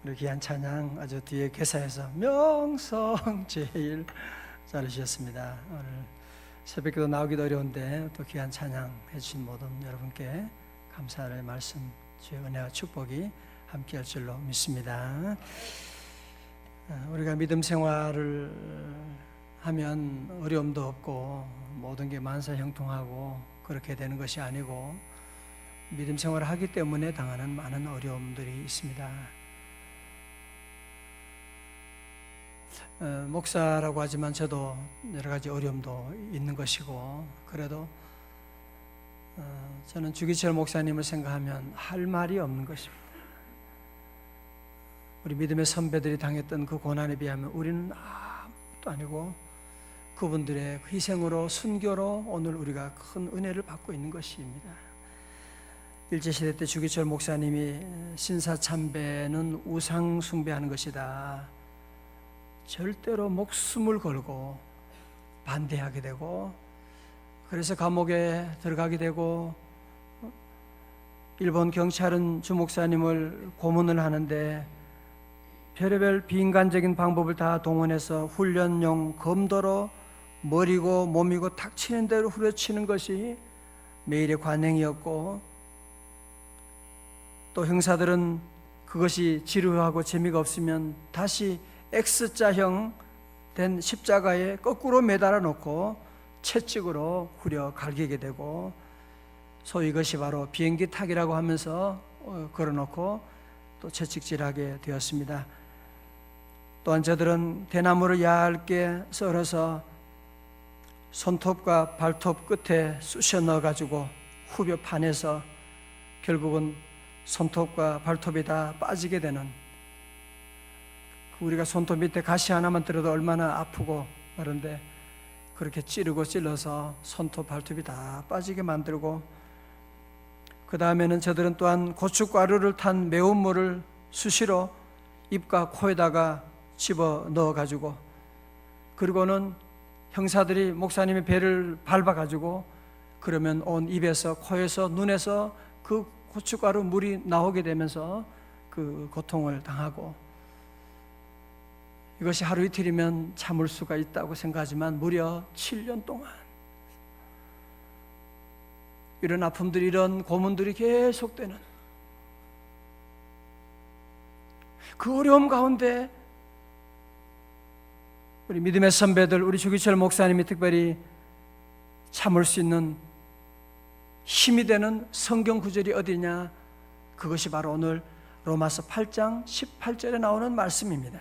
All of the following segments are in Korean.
우리 귀한 찬양 아주 뒤에 개사에서 명성 제일 잘하셨습니다. 오늘 새벽기도 나오기도 어려운데 또 귀한 찬양 해주신 모든 여러분께 감사의 말씀, 주의 은혜와 축복이 함께할 줄로 믿습니다. 우리가 믿음 생활을 하면 어려움도 없고 모든 게 만사형통하고 그렇게 되는 것이 아니고 믿음 생활을 하기 때문에 당하는 많은 어려움들이 있습니다. 목사라고 하지만 저도 여러 가지 어려움도 있는 것이고, 그래도 저는 주기철 목사님을 생각하면 할 말이 없는 것입니다. 우리 믿음의 선배들이 당했던 그 고난에 비하면 우리는 아무것도 아니고 그분들의 희생으로, 순교로 오늘 우리가 큰 은혜를 받고 있는 것입니다. 일제시대 때 주기철 목사님이 신사참배는 우상 숭배하는 것이다, 절대로 목숨을 걸고 반대하게 되고, 그래서 감옥에 들어가게 되고, 일본 경찰은 주 목사님을 고문을 하는데 별의별 비인간적인 방법을 다 동원해서 훈련용 검도로 머리고 몸이고 닥치는 대로 후려치는 것이 매일의 관행이었고, 또 형사들은 그것이 지루하고 재미가 없으면 다시 X자형 된 십자가에 거꾸로 매달아 놓고 채찍으로 후려 갈기게 되고, 소위 이것이 바로 비행기 타기라고 하면서 걸어놓고 또 채찍질하게 되었습니다. 또한 저들은 대나무를 얇게 썰어서 손톱과 발톱 끝에 쑤셔 넣어가지고 후벼 파내서 결국은 손톱과 발톱이 다 빠지게 되는, 우리가 손톱 밑에 가시 하나만 들어도 얼마나 아프고 그런데 그렇게 찌르고 찔러서 손톱 발톱이 다 빠지게 만들고, 그 다음에는 저들은 또한 고춧가루를 탄 매운물을 수시로 입과 코에다가 집어 넣어가지고, 그리고는 형사들이 목사님의 배를 밟아가지고 그러면 온 입에서 코에서 눈에서 그 고춧가루 물이 나오게 되면서 그 고통을 당하고, 이것이 하루 이틀이면 참을 수가 있다고 생각하지만 무려 7년 동안 이런 아픔들이, 이런 고문들이 계속되는 그 어려움 가운데 우리 믿음의 선배들, 우리 주기철 목사님이 특별히 참을 수 있는 힘이 되는 성경 구절이 어디냐? 그것이 바로 오늘 로마서 8장 18절에 나오는 말씀입니다.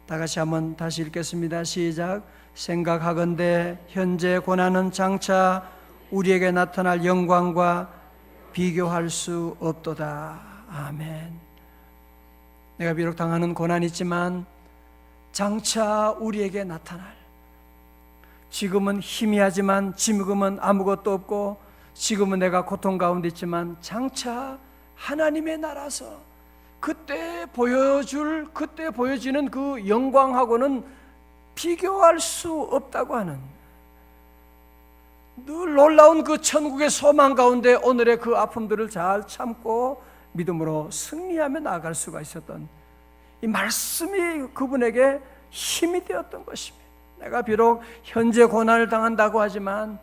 다 같이 한번 다시 읽겠습니다. 시작. 생각하건대 현재 고난은 장차 우리에게 나타날 영광과 비교할 수 없도다. 아멘. 내가 비록 당하는 고난이 있지만 장차 우리에게 나타날, 지금은 희미하지만, 지금은 아무것도 없고, 지금은 내가 고통 가운데 있지만 장차 하나님의 나라서 그때 보여지는 그 영광하고는 비교할 수 없다고 하는, 늘 놀라운 그 천국의 소망 가운데 오늘의 그 아픔들을 잘 참고 믿음으로 승리하며 나아갈 수가 있었던 이 말씀이 그분에게 힘이 되었던 것입니다. 내가 비록 현재 고난을 당한다고 하지만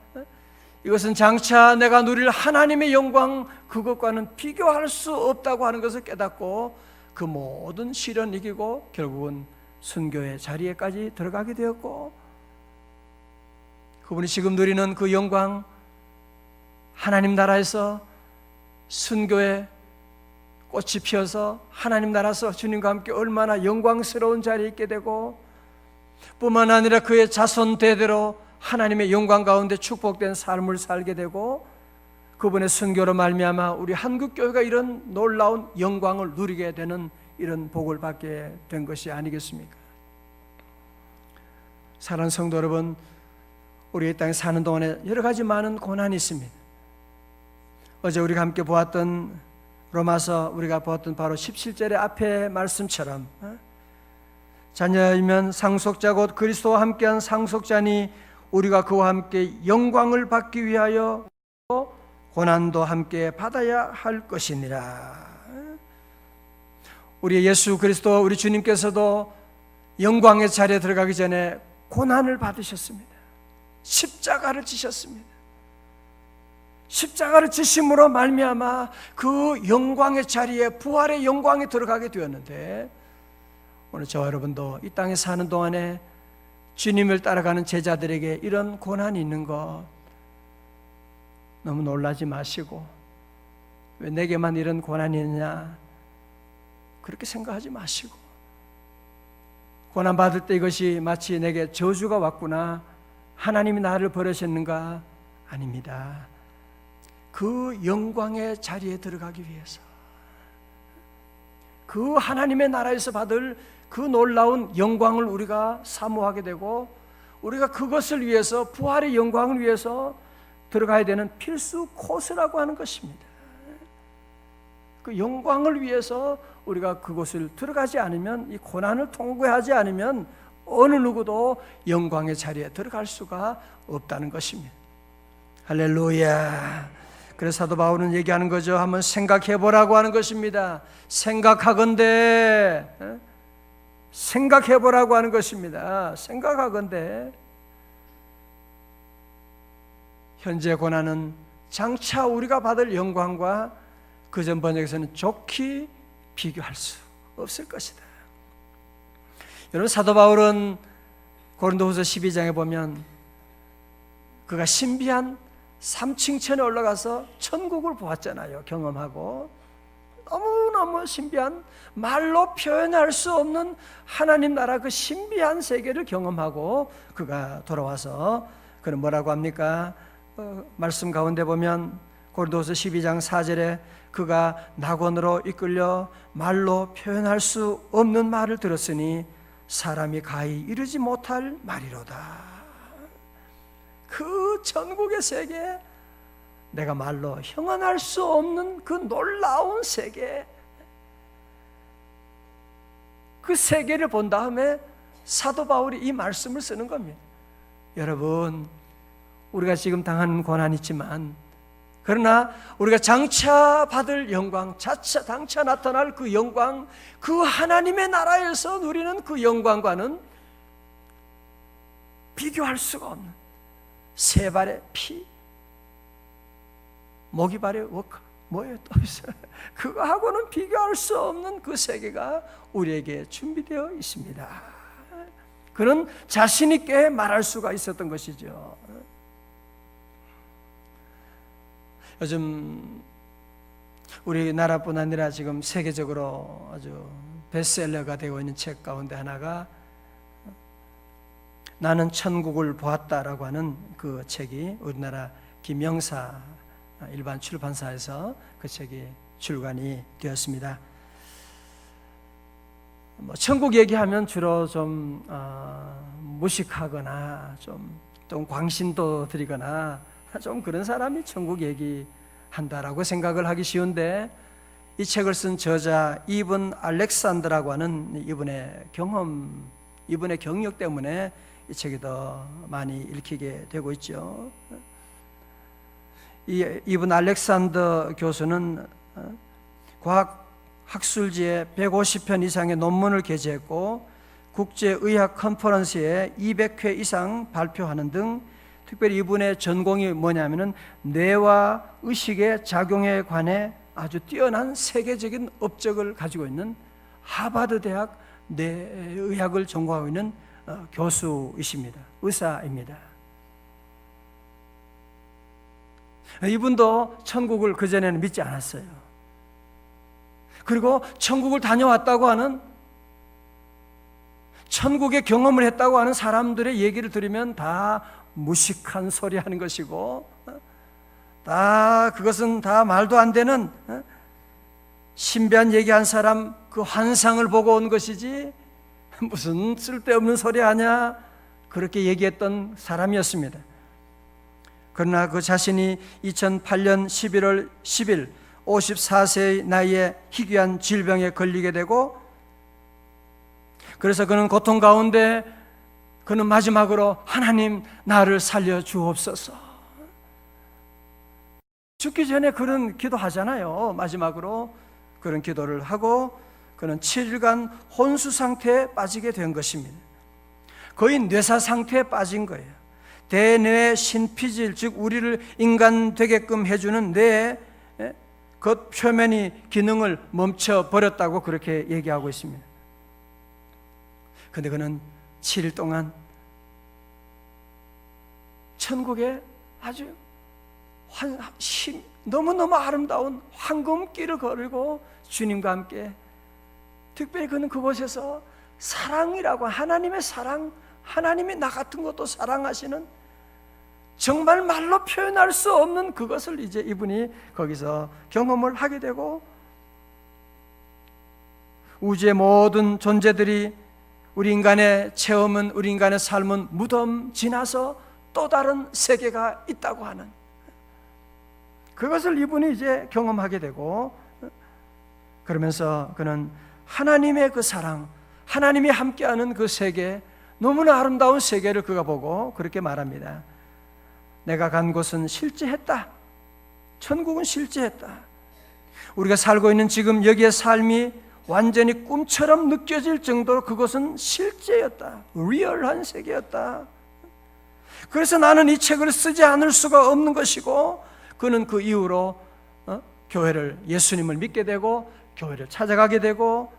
이것은 장차 내가 누릴 하나님의 영광, 그것과는 비교할 수 없다고 하는 것을 깨닫고 그 모든 시련 이기고 결국은 순교의 자리에까지 들어가게 되었고, 그분이 지금 누리는 그 영광, 하나님 나라에서 순교의 꽃이 피어서 하나님 나라에서 주님과 함께 얼마나 영광스러운 자리에 있게 되고, 뿐만 아니라 그의 자손 대대로 하나님의 영광 가운데 축복된 삶을 살게 되고, 그분의 순교로 말미암아 우리 한국교회가 이런 놀라운 영광을 누리게 되는 이런 복을 받게 된 것이 아니겠습니까? 사랑하는 성도 여러분, 우리 이 땅에 사는 동안에 여러 가지 많은 고난이 있습니다. 어제 우리가 함께 보았던 로마서, 우리가 보았던 바로 17절의 앞에 말씀처럼 자녀이면 상속자 곧 그리스도와 함께한 상속자니 우리가 그와 함께 영광을 받기 위하여 고난도 함께 받아야 할 것이니라. 우리 예수 그리스도 우리 주님께서도 영광의 자리에 들어가기 전에 고난을 받으셨습니다. 십자가를 지셨습니다. 십자가를 지심으로 말미암아 그 영광의 자리에, 부활의 영광에 들어가게 되었는데, 오늘 저와 여러분도 이 땅에 사는 동안에 주님을 따라가는 제자들에게 이런 고난이 있는 것 너무 놀라지 마시고, 왜 내게만 이런 고난이 있느냐 그렇게 생각하지 마시고, 고난받을 때 이것이 마치 내게 저주가 왔구나, 하나님이 나를 버리셨는가, 아닙니다. 그 영광의 자리에 들어가기 위해서, 그 하나님의 나라에서 받을 그 놀라운 영광을 우리가 사모하게 되고, 우리가 그것을 위해서, 부활의 영광을 위해서 들어가야 되는 필수 코스라고 하는 것입니다. 그 영광을 위해서 우리가 그곳을 들어가지 않으면, 이 고난을 통과하지 않으면 어느 누구도 영광의 자리에 들어갈 수가 없다는 것입니다. 할렐루야. 그래서 사도 바울은 얘기하는 거죠. 한번 생각해 보라고 하는 것입니다. 생각하건대, 생각해 보라고 하는 것입니다. 생각하건대 현재 고난은 장차 우리가 받을 영광과 그전 번역에서는 좋게 비교할 수 없을 것이다. 여러분, 사도 바울은 고린도후서 12장에 보면 그가 신비한 3층천에 올라가서 천국을 보았잖아요. 경험하고 너무너무 신비한, 말로 표현할 수 없는 하나님 나라 그 신비한 세계를 경험하고 그가 돌아와서 그는 뭐라고 합니까? 말씀 가운데 보면 고린도후서 12장 4절에 그가 낙원으로 이끌려 말로 표현할 수 없는 말을 들었으니 사람이 가히 이르지 못할 말이로다. 그 천국의 세계, 내가 말로 형언할 수 없는 그 놀라운 세계, 그 세계를 본 다음에 사도 바울이 이 말씀을 쓰는 겁니다. 여러분, 우리가 지금 당하는 고난이 있지만, 그러나 우리가 장차 받을 영광, 장차 나타날 그 영광, 그 하나님의 나라에서 누리는 그 영광과는 비교할 수가 없는, 세 발의 피, 모기 발의 워커, 뭐예요 또 있어요. 그거하고는 비교할 수 없는 그 세계가 우리에게 준비되어 있습니다. 그런 자신 있게 말할 수가 있었던 것이죠. 요즘 우리나라뿐 아니라 지금 세계적으로 아주 베스트셀러가 되고 있는 책 가운데 하나가 나는 천국을 보았다라고 하는 그 책이 우리나라 김영사 일반 출판사에서 그 책이 출간이 되었습니다. 천국 얘기하면 주로 좀 무식하거나 좀 광신도 드리거나 좀 그런 사람이 천국 얘기한다라고 생각을 하기 쉬운데, 이 책을 쓴 저자 이븐 알렉산더라고 하는 이분의 경험, 이분의 경력 때문에 이 책이 더 많이 읽히게 되고 있죠. 이분 알렉산더 교수는 과학 학술지에 150편 이상의 논문을 게재했고 국제의학 컨퍼런스에 200회 이상 발표하는 등, 특별히 이분의 전공이 뭐냐면은 뇌와 의식의 작용에 관해 아주 뛰어난 세계적인 업적을 가지고 있는 하버드 대학 뇌의학을 전공하고 있는 교수이십니다. 의사입니다. 이분도 천국을 그전에는 믿지 않았어요. 그리고 천국을 다녀왔다고 하는, 천국의 경험을 했다고 하는 사람들의 얘기를 들으면 다 무식한 소리 하는 것이고, 다 그것은 다 말도 안 되는 신비한 얘기한 사람 그 환상을 보고 온 것이지 무슨 쓸데없는 소리 하냐, 그렇게 얘기했던 사람이었습니다. 그러나 그 자신이 2008년 11월 10일 54세의 나이에 희귀한 질병에 걸리게 되고, 그래서 그는 고통 가운데 그는 마지막으로 하나님 나를 살려 주옵소서, 죽기 전에 그런 기도하잖아요. 마지막으로 그런 기도를 하고 그는 7일간 혼수 상태에 빠지게 된 것입니다. 거의 뇌사 상태에 빠진 거예요. 대뇌 신피질, 즉 우리를 인간 되게끔 해주는 뇌의 겉 표면이 기능을 멈춰 버렸다고 그렇게 얘기하고 있습니다. 그런데 그는 7일 동안 천국에 아주 너무너무 아름다운 황금길을 걸고 주님과 함께, 특별히 그는 그곳에서 사랑이라고, 하나님의 사랑, 하나님이 나 같은 것도 사랑하시는, 정말 말로 표현할 수 없는 그것을 이제 이분이 거기서 경험을 하게 되고, 우주의 모든 존재들이 우리 인간의 체험은, 우리 인간의 삶은 무덤 지나서 또 다른 세계가 있다고 하는 그것을 이분이 이제 경험하게 되고, 그러면서 그는 하나님의 그 사랑, 하나님이 함께하는 그 세계, 너무나 아름다운 세계를 그가 보고 그렇게 말합니다. 내가 간 곳은 실제했다. 천국은 실제했다. 우리가 살고 있는 지금 여기의 삶이 완전히 꿈처럼 느껴질 정도로 그것은 실제였다. 리얼한 세계였다. 그래서 나는 이 책을 쓰지 않을 수가 없는 것이고, 그는 그 이후로 교회를, 예수님을 믿게 되고 교회를 찾아가게 되고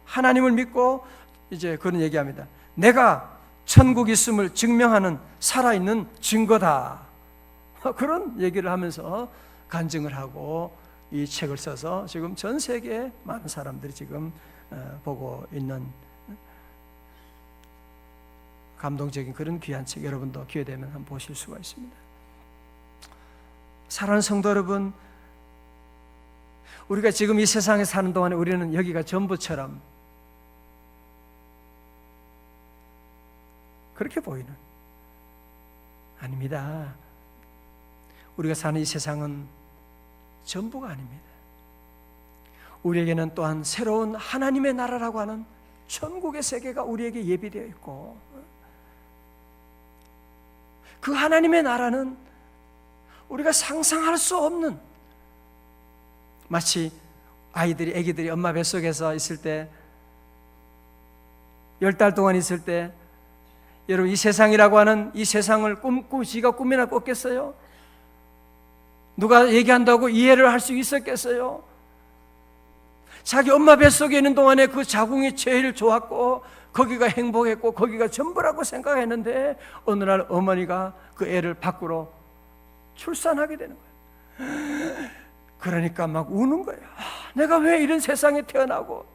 하나님을 믿고, 이제 그런 얘기합니다. 내가 천국 있음을 증명하는 살아있는 증거다. 그런 얘기를 하면서 간증을 하고 이 책을 써서 지금 전 세계에 많은 사람들이 지금 보고 있는 감동적인 그런 귀한 책, 여러분도 기회 되면 한번 보실 수가 있습니다. 사랑하는 성도 여러분, 우리가 지금 이 세상에 사는 동안에 우리는 여기가 전부처럼 그렇게 보이는, 아닙니다. 우리가 사는 이 세상은 전부가 아닙니다. 우리에게는 또한 새로운 하나님의 나라라고 하는 천국의 세계가 우리에게 예비되어 있고, 그 하나님의 나라는 우리가 상상할 수 없는, 마치 아기들이 엄마 뱃속에서 있을 때, 10달 동안 있을 때, 여러분 이 세상이라고 하는 이 세상을 지가 꿈이나 꿨겠어요? 누가 얘기한다고 이해를 할 수 있었겠어요? 자기 엄마 뱃속에 있는 동안에 그 자궁이 제일 좋았고 거기가 행복했고 거기가 전부라고 생각했는데, 어느 날 어머니가 그 애를 밖으로 출산하게 되는 거예요. 그러니까 막 우는 거예요. 내가 왜 이런 세상에 태어나고,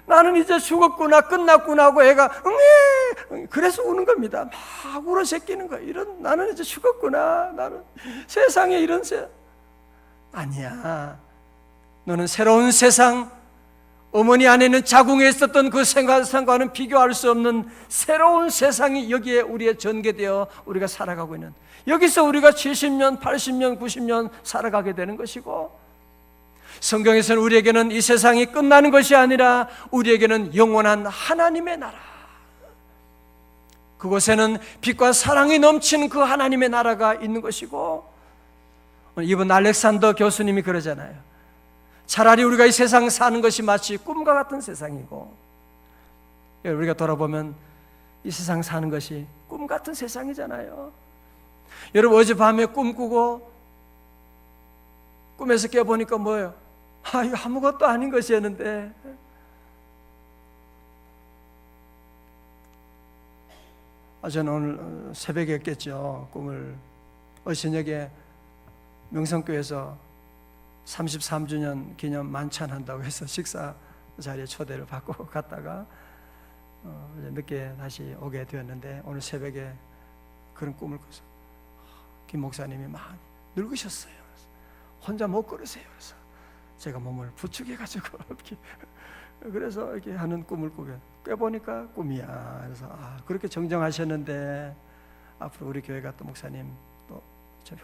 나는 이제 죽었구나, 끝났구나 하고 애가 응애, 그래서 우는 겁니다. 막 울어 새끼는 거예요. 나는 이제 죽었구나, 나는 세상에 이런 아니야. 너는 새로운 세상, 어머니 안에는 자궁에 있었던 그 생활상과는 비교할 수 없는 새로운 세상이 여기에 우리의 전개되어 우리가 살아가고 있는, 여기서 우리가 70년, 80년, 90년 살아가게 되는 것이고, 성경에서는 우리에게는 이 세상이 끝나는 것이 아니라 우리에게는 영원한 하나님의 나라, 그곳에는 빛과 사랑이 넘치는 그 하나님의 나라가 있는 것이고, 이번 알렉산더 교수님이 그러잖아요. 차라리 우리가 이 세상 사는 것이 마치 꿈과 같은 세상이고, 우리가 돌아보면 이 세상 사는 것이 꿈 같은 세상이잖아요. 여러분 어젯밤에 꿈꾸고 꿈에서 깨보니까 뭐예요? 이거 아무것도 아닌 것이었는데, 저는 오늘 새벽에 깼죠. 꿈을 저녁에 명성교회에서 33주년 기념 만찬한다고 해서 식사 자리에 초대를 받고 갔다가 늦게 다시 오게 되었는데, 오늘 새벽에 그런 꿈을 꿔서 김 목사님이 많이 늙으셨어요. 혼자 못 걸으세요. 그래서 제가 몸을 부축해가지고 그래서 이렇게 하는 꿈을 꿔보니까 꿈이야. 그래서 그렇게 정정하셨는데 앞으로 우리 교회가 또 목사님 또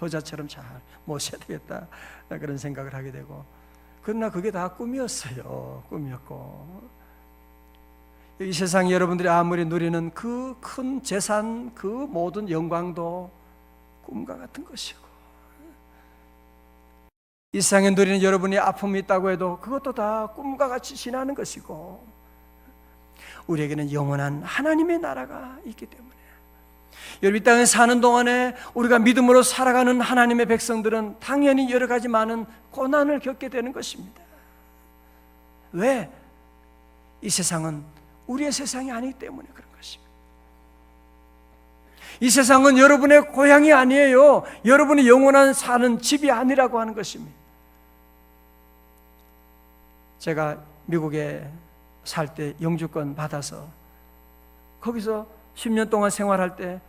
효자처럼 잘 모셔야 되겠다, 그런 생각을 하게 되고, 그러나 그게 다 꿈이었어요. 꿈이었고, 이 세상 여러분들이 아무리 누리는 그 큰 재산, 그 모든 영광도 꿈과 같은 것이고, 이 세상에 누리는 여러분이 아픔이 있다고 해도 그것도 다 꿈과 같이 지나는 것이고, 우리에게는 영원한 하나님의 나라가 있기 때문에, 여러분 이 땅에 사는 동안에 우리가 믿음으로 살아가는 하나님의 백성들은 당연히 여러 가지 많은 고난을 겪게 되는 것입니다. 왜? 이 세상은 우리의 세상이 아니기 때문에 그런 것입니다. 이 세상은 여러분의 고향이 아니에요. 여러분이 영원한 사는 집이 아니라고 하는 것입니다. 제가 미국에 살 때 영주권 받아서 거기서 10년 동안 생활할 때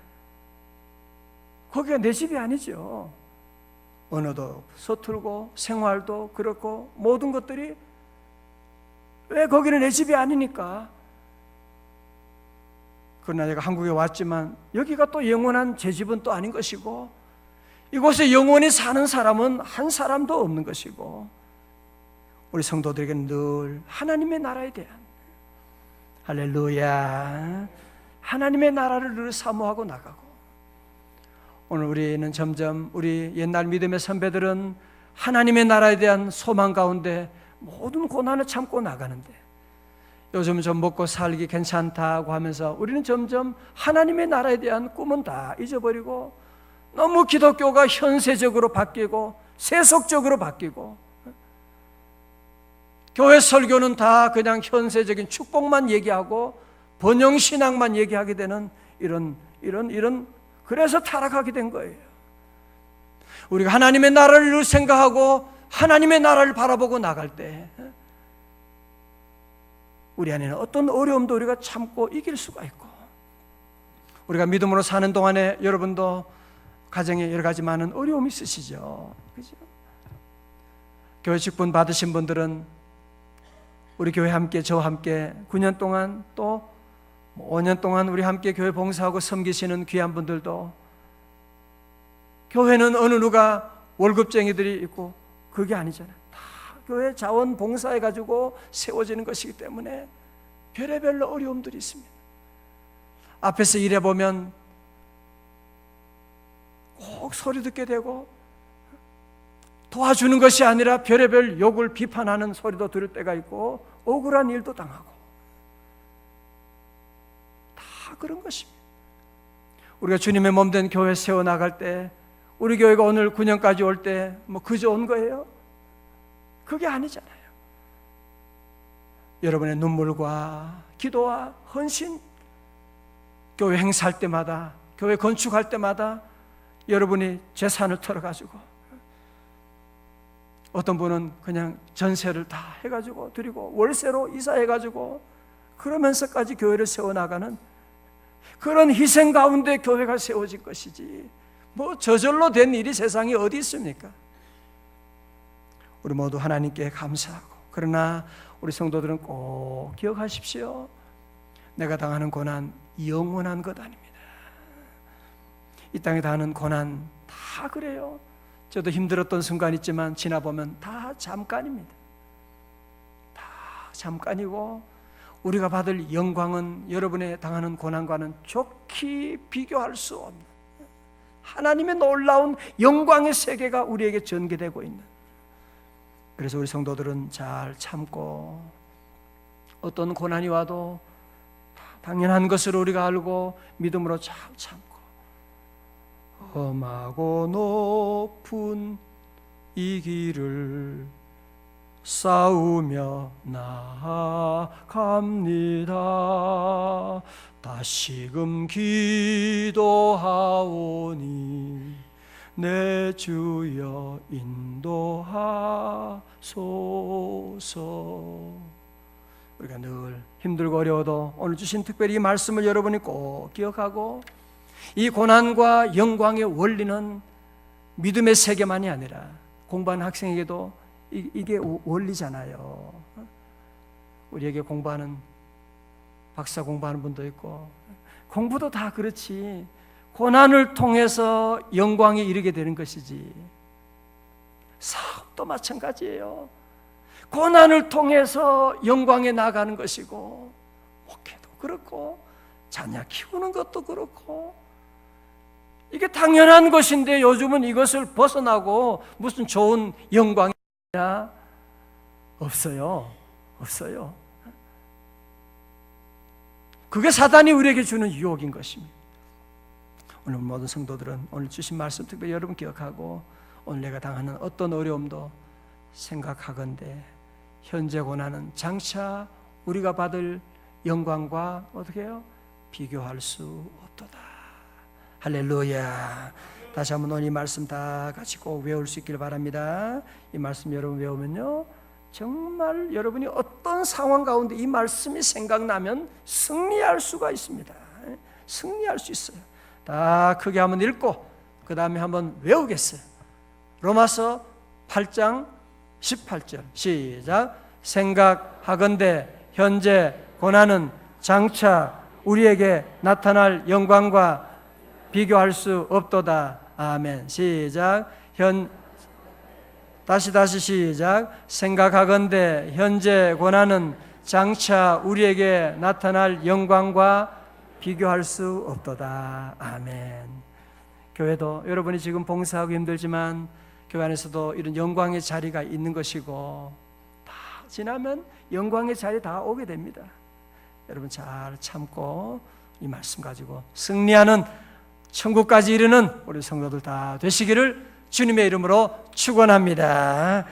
거기가 내 집이 아니죠. 언어도 서툴고 생활도 그렇고 모든 것들이, 왜 거기는 내 집이 아니니까. 그러나 내가 한국에 왔지만 여기가 또 영원한 제 집은 또 아닌 것이고, 이곳에 영원히 사는 사람은 한 사람도 없는 것이고, 우리 성도들에게는 늘 하나님의 나라에 대한, 할렐루야, 하나님의 나라를 늘 사모하고 나가고, 오늘 우리는 점점 우리 옛날 믿음의 선배들은 하나님의 나라에 대한 소망 가운데 모든 고난을 참고 나가는데, 요즘 좀 먹고 살기 괜찮다고 하면서 우리는 점점 하나님의 나라에 대한 꿈은 다 잊어버리고 너무 기독교가 현세적으로 바뀌고 세속적으로 바뀌고, 교회 설교는 다 그냥 현세적인 축복만 얘기하고 번영신앙만 얘기하게 되는 이런 그래서 타락하게 된 거예요. 우리가 하나님의 나라를 생각하고 하나님의 나라를 바라보고 나갈 때 우리 안에는 어떤 어려움도 우리가 참고 이길 수가 있고, 우리가 믿음으로 사는 동안에 여러분도 가정에 여러 가지 많은 어려움이 있으시죠. 그죠? 교회 직분 받으신 분들은 우리 교회 함께, 저와 함께 9년 동안 또 5년 동안 우리 함께 교회 봉사하고 섬기시는 귀한 분들도, 교회는 어느 누가 월급쟁이들이 있고 그게 아니잖아요. 다 교회 자원 봉사해 가지고 세워지는 것이기 때문에 별의별 어려움들이 있습니다. 앞에서 일해 보면 꼭 소리 듣게 되고, 도와주는 것이 아니라 별의별 욕을 비판하는 소리도 들을 때가 있고, 억울한 일도 당하고, 다 그런 것입니다. 우리가 주님의 몸된 교회 세워나갈 때, 우리 교회가 오늘 9년까지 올 때 뭐 그저 온 거예요? 그게 아니잖아요. 여러분의 눈물과 기도와 헌신, 교회 행사할 때마다, 교회 건축할 때마다 여러분이 재산을 털어가지고, 어떤 분은 그냥 전세를 다 해가지고 드리고 월세로 이사해가지고 그러면서까지 교회를 세워나가는 그런 희생 가운데 교회가 세워진 것이지, 뭐 저절로 된 일이 세상에 어디 있습니까? 우리 모두 하나님께 감사하고, 그러나 우리 성도들은 꼭 기억하십시오. 내가 당하는 고난 영원한 것 아닙니다. 이 땅에 당하는 고난 다 그래요. 저도 힘들었던 순간 있지만 지나보면 다 잠깐입니다. 다 잠깐이고, 우리가 받을 영광은 여러분의 당하는 고난과는 좋게 비교할 수 없는 하나님의 놀라운 영광의 세계가 우리에게 전개되고 있는, 그래서 우리 성도들은 잘 참고, 어떤 고난이 와도 당연한 것으로 우리가 알고 믿음으로 잘 참고, 험하고 높은 이 길을 싸우며 나아갑니다. 다시금 기도하오니 내 주여 인도하소서. 우리가 늘 힘들고 어려워도 오늘 주신 특별히 이 말씀을 여러분이 꼭 기억하고, 이 고난과 영광의 원리는 믿음의 세계만이 아니라 공부하는 학생에게도 이게 원리잖아요. 우리에게 공부하는, 박사 공부하는 분도 있고, 공부도 다 그렇지, 고난을 통해서 영광에 이르게 되는 것이지. 사업도 마찬가지예요. 고난을 통해서 영광에 나가는 것이고, 목회도 그렇고 자녀 키우는 것도 그렇고, 이게 당연한 것인데 요즘은 이것을 벗어나고 무슨 좋은 영광 없어요. 없어요. 그게 사단이 우리에게 주는 유혹인 것입니다. 오늘 모든 성도들은 오늘 주신 말씀 특별히 여러분 기억하고 오늘 내가 당하는 어떤 어려움도 생각하건대 현재 고난은 장차 우리가 받을 영광과 어떻게 해요? 비교할 수 없도다. 할렐루야. 다시 한번 오늘 이 말씀 다 같이 꼭 외울 수 있길 바랍니다. 이 말씀 여러분 외우면요 정말 여러분이 어떤 상황 가운데 이 말씀이 생각나면 승리할 수가 있습니다. 승리할 수 있어요. 다 크게 한번 읽고 그 다음에 한번 외우겠어요. 로마서 8장 18절 시작. 생각하건대 현재 고난은 장차 우리에게 나타날 영광과 비교할 수 없도다. 아멘. 시작. 다시 시작. 생각하건대 현재 고난은 장차 우리에게 나타날 영광과 비교할 수 없도다. 아멘. 교회도 여러분이 지금 봉사하고 힘들지만 교회 안에서도 이런 영광의 자리가 있는 것이고 다 지나면 영광의 자리 다 오게 됩니다. 여러분 잘 참고 이 말씀 가지고 승리하는 천국까지 이르는 우리 성도들 다 되시기를 주님의 이름으로 축원합니다.